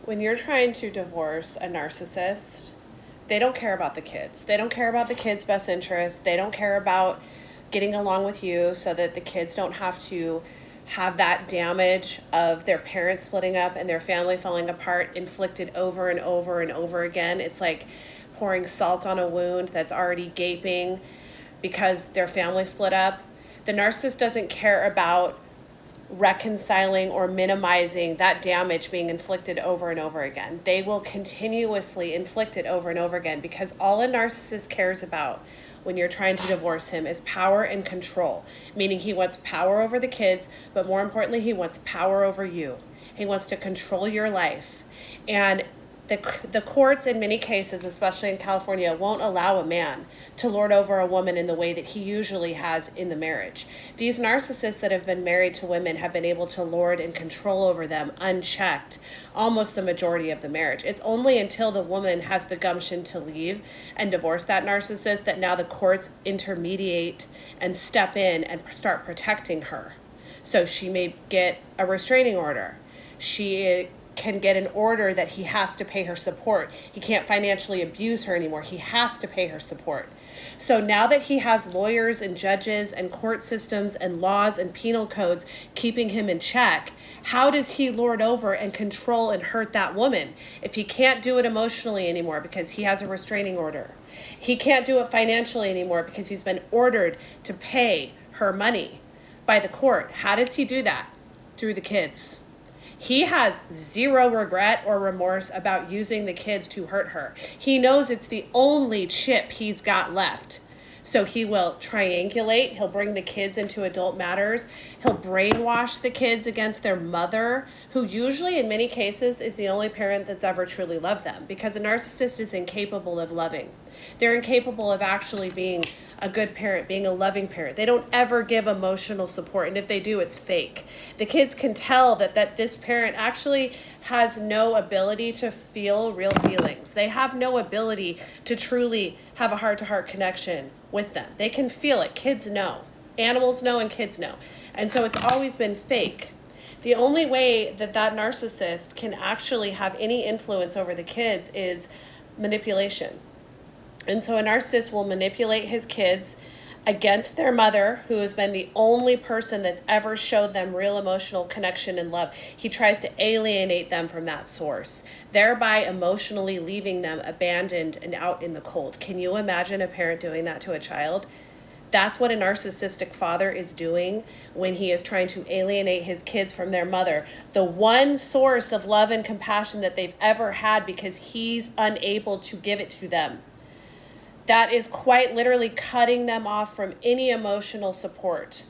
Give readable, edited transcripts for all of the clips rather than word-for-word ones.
When you're trying to divorce a narcissist, they don't care about the kids. They don't care about the kids' best interest. They don't care about getting along with you so that the kids don't have to have that damage of their parents splitting up and their family falling apart inflicted over and over and over again. It's like pouring salt on a wound that's already gaping because their family split up. The narcissist doesn't care about reconciling or minimizing that damage being inflicted over and over again. They will continuously inflict it over and over again because all a narcissist cares about when you're trying to divorce him is power and control, meaning he wants power over the kids, but more importantly, he wants power over you. He wants to control your life. And the courts in many cases, especially in California, won't allow a man to lord over a woman in the way that he usually has in the marriage. These narcissists that have been married to women have been able to lord and control over them unchecked almost the majority of the marriage. It's only until the woman has the gumption to leave and divorce that narcissist that now the courts intermediate and step in and start protecting her. So she may get a restraining order. She can get an order that he has to pay her support. He can't financially abuse her anymore. He has to pay her support. So now that he has lawyers and judges and court systems and laws and penal codes keeping him in check, how does he lord over and control and hurt that woman if he can't do it emotionally anymore because he has a restraining order? He can't do it financially anymore because he's been ordered to pay her money by the court. How does he do that? Through the kids. He has zero regret or remorse about using the kids to hurt her. He knows it's the only chip he's got left. So he will triangulate. He'll bring the kids into adult matters. He'll brainwash the kids against their mother, who usually in many cases is the only parent that's ever truly loved them, because a narcissist is incapable of loving. They're incapable of actually being a good parent, being a loving parent. They don't ever give emotional support, and if they do, it's fake. The kids can tell that this parent actually has no ability to feel real feelings. They have no ability to truly have a heart-to-heart connection with them. They can feel it. Kids know. Animals know and kids know. And so it's always been fake. The only way that narcissist can actually have any influence over the kids is manipulation. And so a narcissist will manipulate his kids against their mother, who has been the only person that's ever showed them real emotional connection and love. He tries to alienate them from that source, thereby emotionally leaving them abandoned and out in the cold. Can you imagine a parent doing that to a child? That's what a narcissistic father is doing when he is trying to alienate his kids from their mother, the one source of love and compassion that they've ever had, because he's unable to give it to them. That is quite literally cutting them off from any emotional support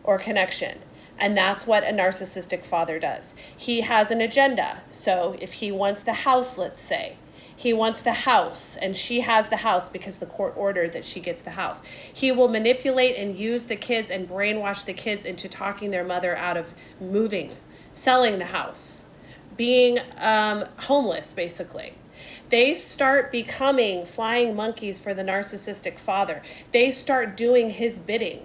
or connection. And that's what a narcissistic father does. He has an agenda. So if he wants the house, let's say, he wants the house and she has the house because the court ordered that she gets the house. He will manipulate and use the kids and brainwash the kids into talking their mother out of moving, selling the house, being homeless, basically. They start becoming flying monkeys for the narcissistic father. They start doing his bidding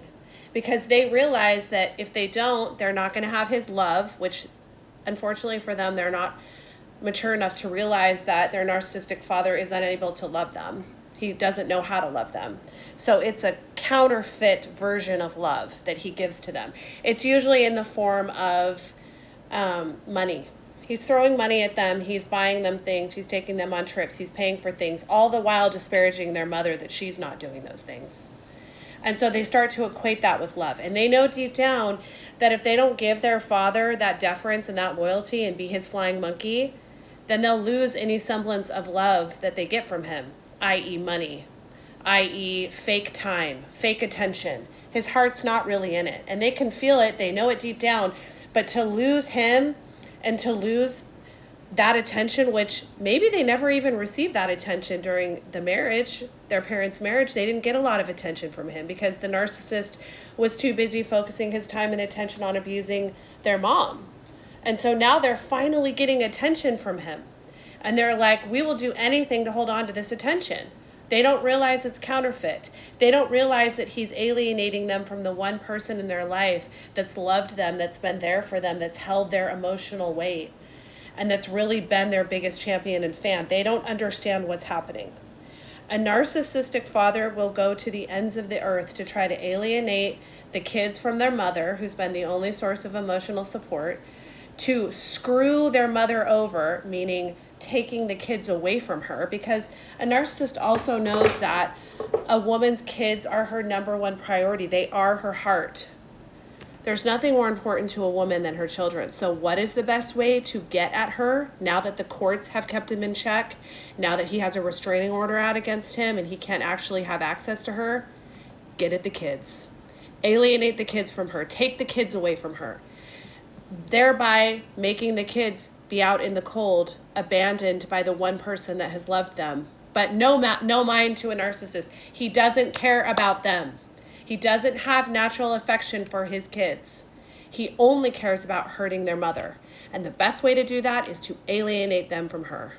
because they realize that if they don't, they're not going to have his love, which unfortunately for them, they're not mature enough to realize that their narcissistic father is unable to love them. He doesn't know how to love them. So it's a counterfeit version of love that he gives to them. It's usually in the form of money. He's throwing money at them, he's buying them things, he's taking them on trips, he's paying for things, all the while disparaging their mother that she's not doing those things. And so they start to equate that with love. And they know deep down that if they don't give their father that deference and that loyalty and be his flying monkey, then they'll lose any semblance of love that they get from him, i.e. money, i.e. fake time, fake attention. His heart's not really in it. And they can feel it, they know it deep down, but to lose him and to lose that attention, which maybe they never even received that attention during the marriage, their parents' marriage. They didn't get a lot of attention from him because the narcissist was too busy focusing his time and attention on abusing their mom. And so now they're finally getting attention from him. And they're like, we will do anything to hold on to this attention. They don't realize it's counterfeit. They don't realize that he's alienating them from the one person in their life that's loved them, that's been there for them, that's held their emotional weight. and that's really been their biggest champion and fan. They don't understand what's happening. A narcissistic father will go to the ends of the earth to try to alienate the kids from their mother, who's been the only source of emotional support, to screw their mother over, meaning taking the kids away from her, because a narcissist also knows that a woman's kids are her number one priority. They are her heart. There's nothing more important to a woman than her children. So what is the best way to get at her now that the courts have kept him in check, now that he has a restraining order out against him and he can't actually have access to her? Get at the kids. Alienate the kids from her. Take the kids away from her, thereby making the kids be out in the cold, abandoned by the one person that has loved them. But no mind to a narcissist. He doesn't care about them. He doesn't have natural affection for his kids. He only cares about hurting their mother. And the best way to do that is to alienate them from her.